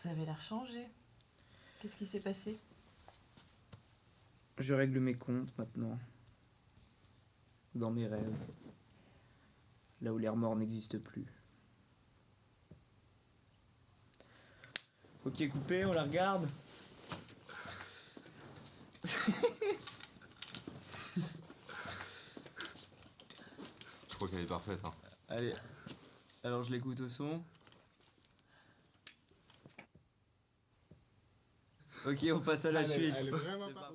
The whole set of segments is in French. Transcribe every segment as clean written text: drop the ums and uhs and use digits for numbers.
Vous avez l'air changé. Qu'est-ce qui s'est passé? Je règle mes comptes maintenant. Dans mes rêves. Là où les remords n'existent plus. Ok, coupé, on la regarde. Je crois qu'elle est parfaite. Hein. Allez, alors je l'écoute au son. Ok, on passe à la suite. Elle est vraiment pas...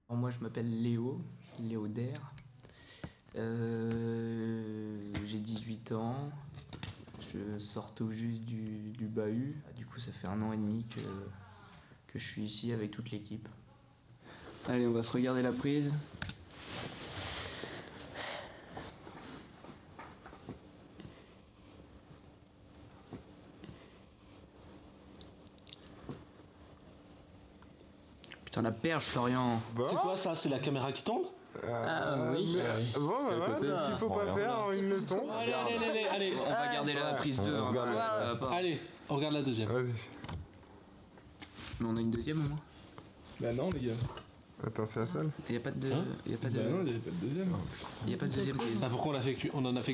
Moi je m'appelle Léo Der. J'ai 18 ans. Je sors tout juste du bahut. Du coup ça fait 1 an et demi que je suis ici avec toute l'équipe. Allez, on va se regarder la prise. Putain, la perche, Florian. Bon. C'est quoi ça? C'est la caméra qui tombe? Ah oui. Bon, bah voilà, côté, ce qu'il faut bon, pas alors, faire, une leçon. Allez, On va garder la prise 2, on regarde ça va pas. allez, on regarde la deuxième. Vas-y. Mais on a une deuxième au moins. Bah non les gars. Attends, c'est la seule? Il y a pas de... Hein y a pas de... Bah non, il n'y avait pas de deuxième. y a pas de deuxième prise. Ah, pourquoi on en a fait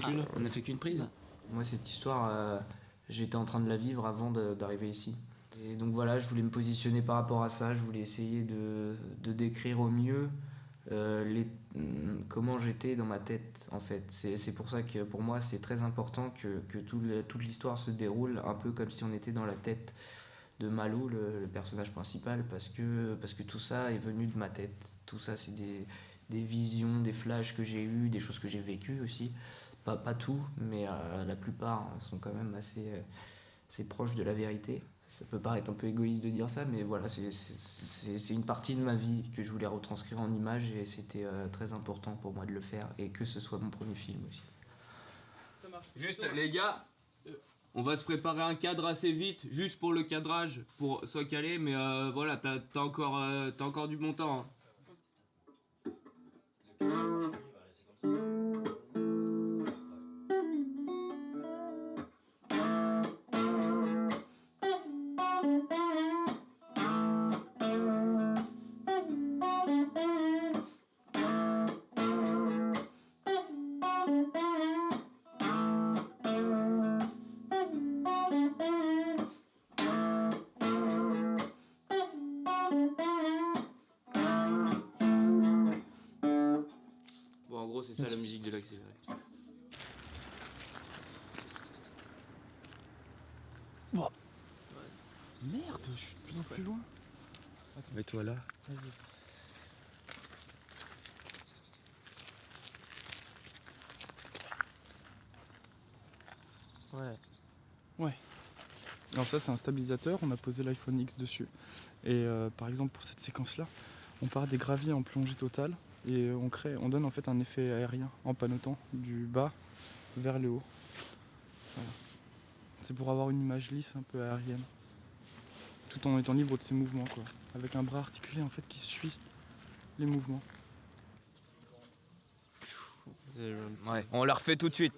qu'une? On a fait qu'une prise. Moi, cette histoire, j'étais en train de la vivre avant d'arriver ici. Et donc voilà, je voulais me positionner par rapport à ça. Je voulais essayer de décrire au mieux comment j'étais dans ma tête, en fait. C'est pour ça que pour moi, c'est très important que toute l'histoire se déroule un peu comme si on était dans la tête de Malo, le personnage principal, parce que tout ça est venu de ma tête. Tout ça, c'est des visions, des flashs que j'ai eus, des choses que j'ai vécues aussi. Pas tout, mais la plupart sont quand même assez proches de la vérité. Ça peut paraître un peu égoïste de dire ça, mais voilà, c'est une partie de ma vie que je voulais retranscrire en images et c'était très important pour moi de le faire et que ce soit mon premier film aussi. Juste les gars, on va se préparer un cadre assez vite, juste pour le cadrage, pour soit calé, mais voilà, t'as encore du bon temps. Hein. Bon, en gros, c'est ça la musique de l'accéléré. Merde, je suis de plus en plus loin. Mets-toi là. Vas-y. Ouais. Alors ça c'est un stabilisateur, on a posé l'iPhone X dessus. Et par exemple pour cette séquence là, on part des graviers en plongée totale et on donne en fait un effet aérien en panotant du bas vers le haut. Voilà. C'est pour avoir une image lisse un peu aérienne. Tout en étant libre de ses mouvements quoi. Avec un bras articulé en fait qui suit les mouvements. Ouais, on la refait tout de suite.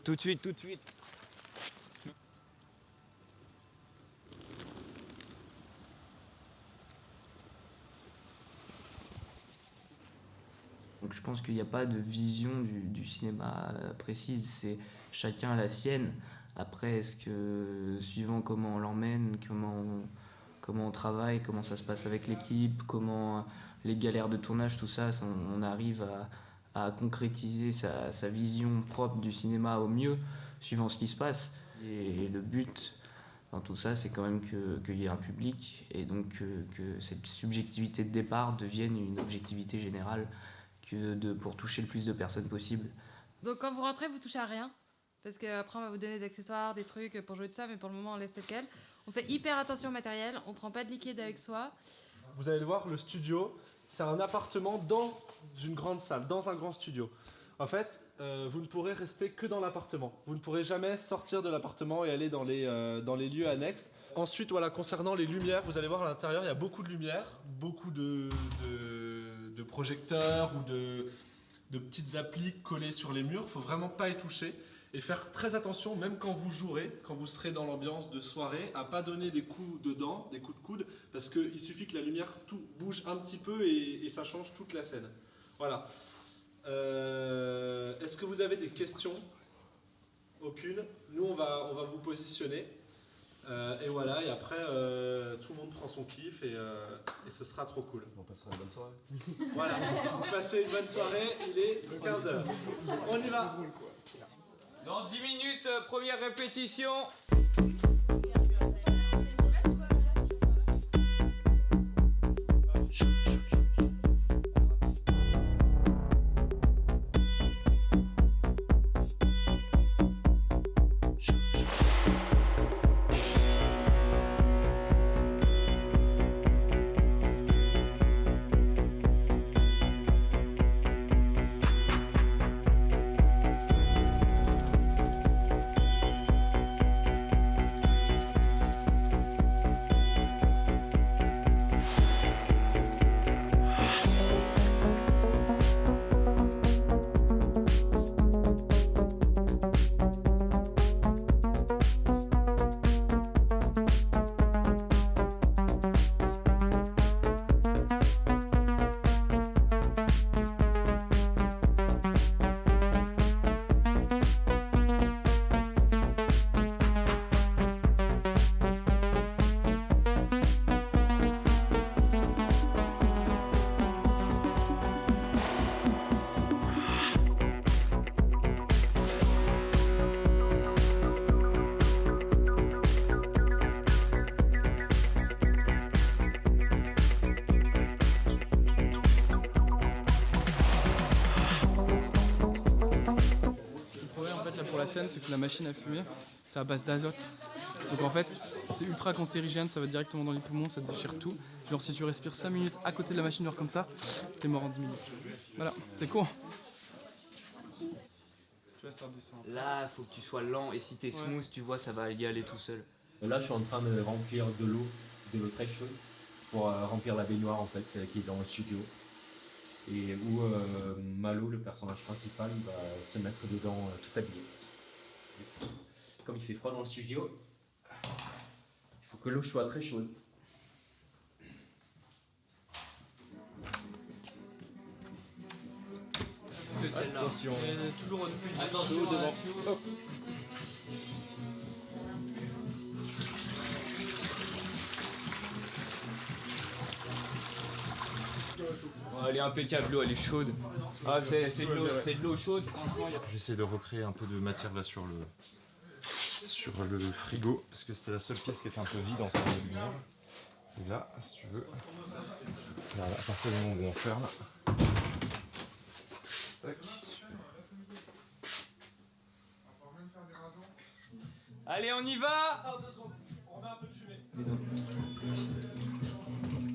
Donc je pense qu'il n'y a pas de vision du cinéma précise, c'est chacun a la sienne. Après, est-ce que suivant comment on l'emmène, comment on travaille, comment ça se passe avec l'équipe, comment les galères de tournage, tout ça, on arrive à concrétiser sa vision propre du cinéma au mieux, suivant ce qui se passe. Et le but dans tout ça, c'est quand même qu'il y ait un public et donc que cette subjectivité de départ devienne une objectivité générale pour toucher le plus de personnes possible. Donc quand vous rentrez, vous touchez à rien. Parce qu'après, on va vous donner des accessoires, des trucs pour jouer de ça, mais pour le moment, on laisse tel quel. On fait hyper attention au matériel, on prend pas de liquide avec soi. Vous allez le voir, le studio, c'est un appartement dans une grande salle, dans un grand studio. En fait, vous ne pourrez rester que dans l'appartement. Vous ne pourrez jamais sortir de l'appartement et aller dans les lieux annexes. Ensuite, voilà, concernant les lumières, vous allez voir à l'intérieur, il y a beaucoup de lumière, beaucoup de projecteurs ou de petites applis collées sur les murs. Il ne faut vraiment pas y toucher. Et faire très attention, même quand vous jouerez, quand vous serez dans l'ambiance de soirée, à pas donner des coups de dents, des coups de coude, parce qu'il suffit que la lumière tout bouge un petit peu et ça change toute la scène. Voilà. Est-ce que vous avez des questions? Aucune. Nous, on va vous positionner. Et voilà, et après, tout le monde prend son kiff et ce sera trop cool. On passera une bonne soirée. Voilà, vous passez une bonne soirée, il est 15h. On y va. Dans 10 minutes, première répétition. La scène, c'est que la machine à fumer, c'est à base d'azote. Donc en fait, c'est ultra cancérigène, ça va directement dans les poumons, ça déchire tout. Genre si tu respires 5 minutes à côté de la machine noire comme ça, t'es mort en 10 minutes. Voilà, c'est con. Tu vois, ça redescend. Là, faut que tu sois lent et si t'es smooth, tu vois, ça va y aller tout seul. Là, je suis en train de remplir de l'eau très chaude pour remplir la baignoire en fait, qui est dans le studio. Et où Malo, le personnage principal, il va se mettre dedans tout habillé. Comme il fait froid dans le studio, il faut que l'eau soit très chaude. Attention. Toujours Attention devant. Hop. Oh, elle est impeccable, l'eau, elle est chaude. Ah, c'est de l'eau chaude, franchement. J'essaie de recréer un peu de matière là sur le frigo, parce que c'était la seule pièce qui était un peu vide en termes de lumière. Et là, si tu veux, là, à partir du moment où on ferme, tac. Allez, on y va. Attends 2 secondes, on remet un peu de fumée.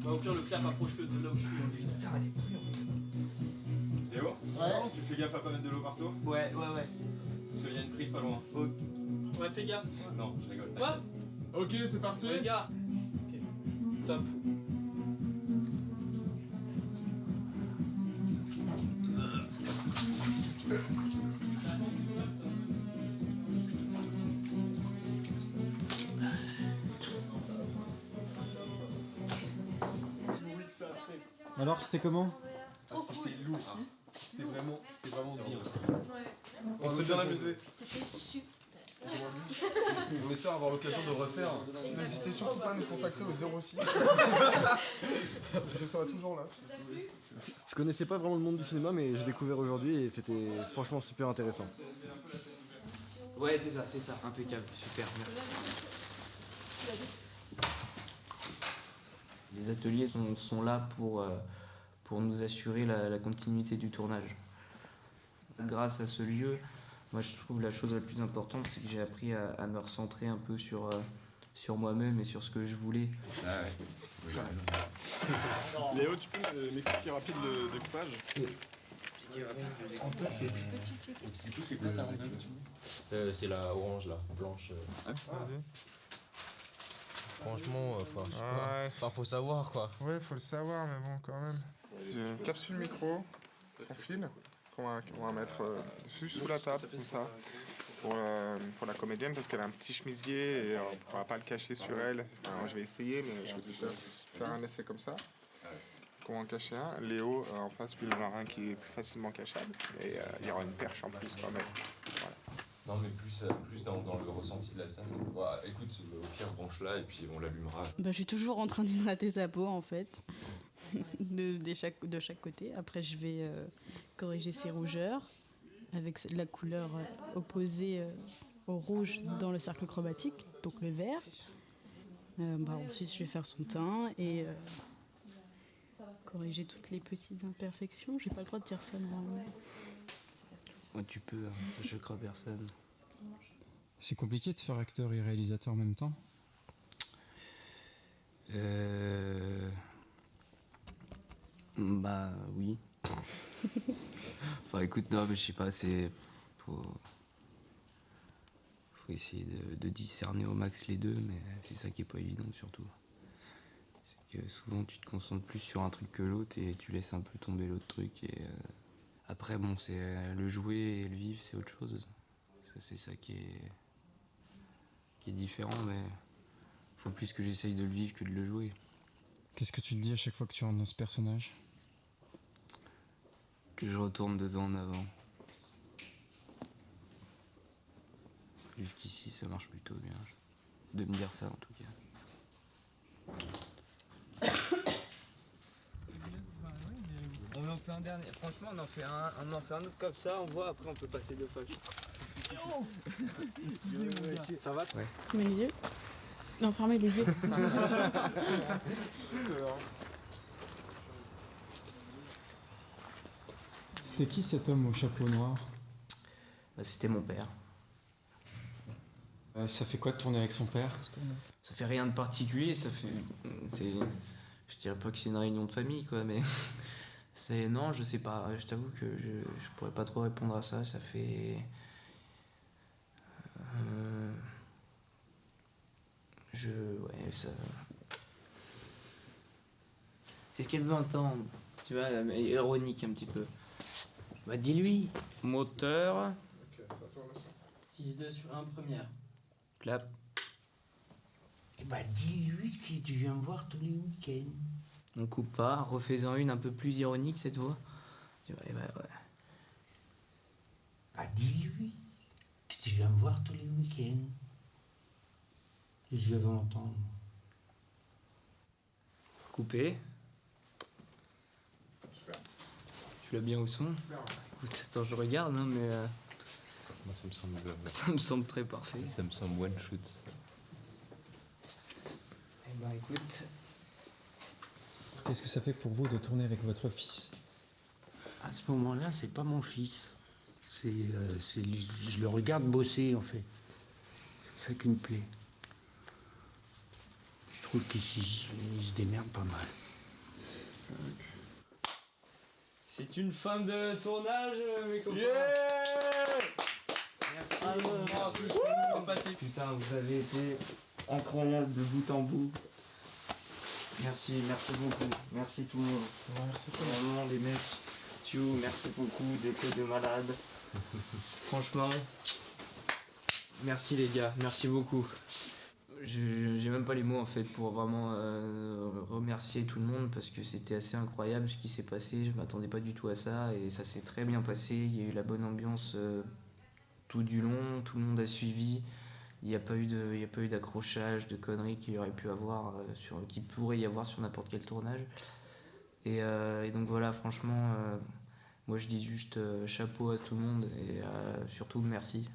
Bah, au pire, le clap approche-le de là où je suis. Putain, elle est bouillante. Théo? Ouais. Tu fais gaffe à pas mettre de l'eau partout? Ouais. Parce qu'il y a une prise pas loin. Ouais, fais gaffe. Non, je rigole. Quoi? Ok, c'est parti. Les gars. Ok. Top. Alors, c'était comment? C'était lourd. C'était vraiment bien. On s'est bien amusé. C'était super. On espère avoir l'occasion de refaire. N'hésitez surtout pas à nous contacter au 06. Je serai toujours là. Je connaissais pas vraiment le monde du cinéma, mais j'ai découvert aujourd'hui et c'était franchement super intéressant. Ouais, c'est ça, impeccable, super, merci. Les ateliers sont là pour nous assurer la continuité du tournage. Grâce à ce lieu, moi je trouve la chose la plus importante, c'est que j'ai appris à me recentrer un peu sur moi-même et sur ce que je voulais. Ah ouais. Léo, tu peux m'expliquer rapide le découpage? C'est quoi ça? C'est la orange là, blanche. Vas-y. Franchement, enfin, faut savoir quoi. Ouais, faut le savoir, mais bon, quand même. C'est une capsule micro qu'on file, qu'on va mettre dessus sous la table, comme ça. pour la comédienne parce qu'elle a un petit chemisier et on ne pourra pas le cacher sur elle. Enfin, je vais essayer, mais je vais déjà faire un essai comme ça. Comment en cacher un. Léo, en face, lui, il en a un qui est plus facilement cachable. Et il y aura une perche en plus quand même. Voilà. Non, mais plus dans le ressenti de la scène. Bah, écoute, au pire, branche-la et puis on l'allumera. Bah, je suis toujours en train d'hydrater sa peau en fait, de chaque côté. Après, je vais corriger ses rougeurs avec la couleur opposée au rouge dans le cercle chromatique, donc le vert. Ensuite, je vais faire son teint et corriger toutes les petites imperfections. J'ai pas le droit de dire ça normalement. Ouais, tu peux, hein, ça choquera personne. C'est compliqué de faire acteur et réalisateur en même temps? Bah oui. Enfin écoute, non mais je sais pas, faut essayer de discerner au max les deux, mais c'est ça qui est pas évident surtout. C'est que souvent tu te concentres plus sur un truc que l'autre et tu laisses un peu tomber l'autre truc et après bon c'est le jouer et le vivre c'est autre chose. C'est ça qui est différent, mais faut plus que j'essaye de le vivre que de le jouer. Qu'est-ce que tu te dis à chaque fois que tu rentres dans ce personnage? Que je retourne 2 ans en avant. Jusqu'ici ça marche plutôt bien. De me dire ça en tout cas. On en fait un dernier. Franchement, on en fait un autre comme ça. On voit. Après, on peut passer 2 fois. Ça va? Ouais. Fermez les yeux. Non, fermez les yeux. C'était qui cet homme au chapeau noir? Bah, c'était mon père. Ça fait quoi de tourner avec son père? Ça fait rien de particulier, ça fait... Je dirais pas que c'est une réunion de famille quoi, mais... Non, je sais pas, je t'avoue que je pourrais pas trop répondre à ça, ça fait... Ouais, ça... C'est ce qu'elle veut entendre, tu vois, mais ironique un petit peu. Bah dis-lui. Moteur. 6-2 sur 1 première. Clap. Et bah dis-lui que tu viens me voir tous les week-ends. On coupe pas, refais-en une un peu plus ironique cette fois. Ouais. Bah dis-lui que tu viens me voir tous les week-ends. Je veux entendre. Coupé. Super. Tu l'as bien au son? Super. Écoute, attends, je regarde, hein, mais... Moi, ça me semble... Ça me semble très parfait. Ça me semble one shoot. Eh ben écoute... Qu'est-ce que ça fait pour vous de tourner avec votre fils? À ce moment-là, c'est pas mon fils. Je le regarde bosser, en fait. C'est ça qui me plaît. Je trouve qu'il se démerde pas mal. C'est une fin de tournage, mes copains. Merci. Putain, vous avez été incroyable de bout en bout. Merci beaucoup. Merci tout le monde. Merci toi. Vraiment les mecs. Merci beaucoup d'être de malade. Franchement, merci les gars, merci beaucoup. J'ai même pas les mots en fait pour vraiment remercier tout le monde parce que c'était assez incroyable ce qui s'est passé. Je m'attendais pas du tout à ça et ça s'est très bien passé. Il y a eu la bonne ambiance tout du long, tout le monde a suivi. Il n'y a pas eu d'accrochage, de conneries qu'il y aurait pu avoir qui pourrait y avoir sur n'importe quel tournage. Et donc voilà, franchement, moi je dis juste chapeau à tout le monde et surtout merci.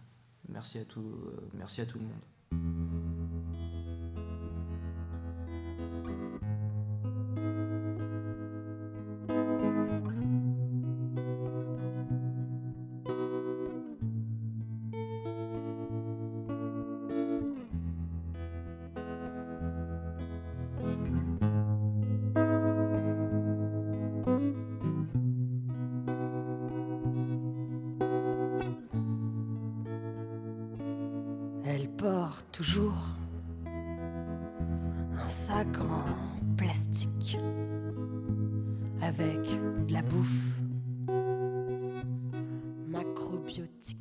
Merci à tout le monde. Elle porte toujours un sac en plastique avec de la bouffe macrobiotique.